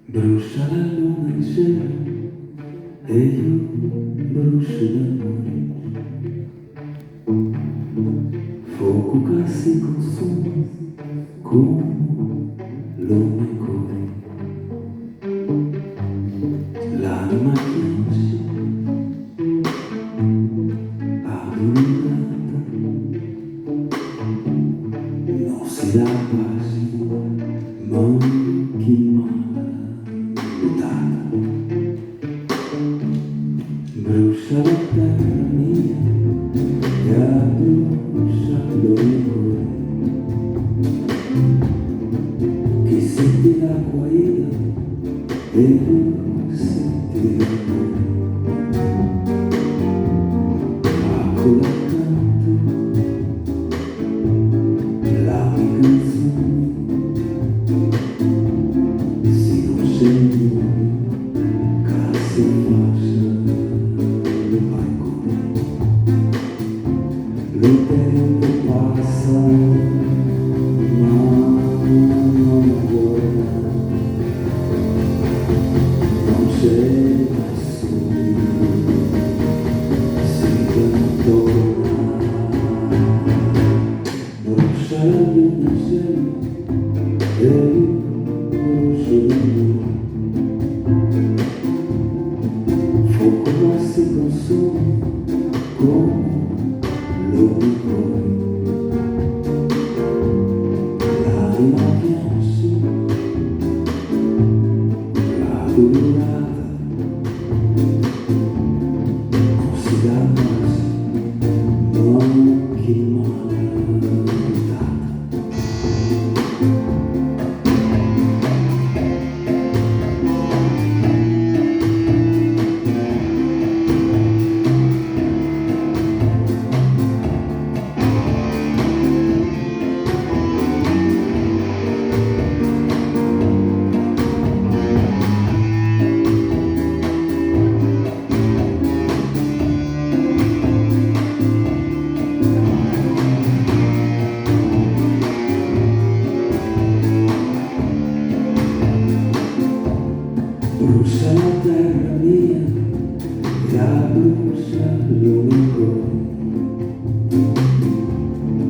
Brucia la luna in cielo e io brucio d'amore. Fuoco che si consuma come l'uomo in cuore. L'anima piange addormentata, non si dà pace, ma chi malutata. Brucia la terra mia e brucia l'uomo in cuore. Chi senti l'acqua ida e senti l'amore. Acqua accanto la mia canzone, si non senti che si faccia il balcone. Lo tempo passa ma non guarda, non c'è nessuno, si torna. Brucia la luna in cielo e io brucio d'amore. Fuoco che si consuma come l'uomo in cuore. L'anima piange addormentata, non si dà pace, ma chi malutata. Brucia la terra mia e brucia l'uomo in cuore.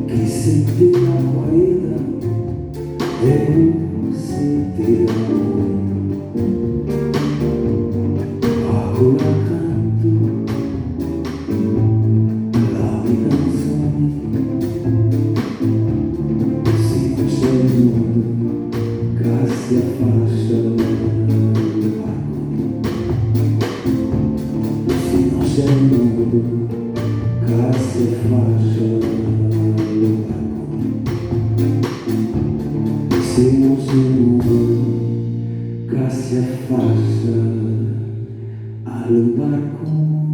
Chi sente l'acqua ida e sente l'amore. Acqua accanto la mia canzone, si non c'è nudo che si affaccia il balcone. Si non c'è nudo che si affaccia il balcone. Si non c'è nudo che si affaccia al balcone.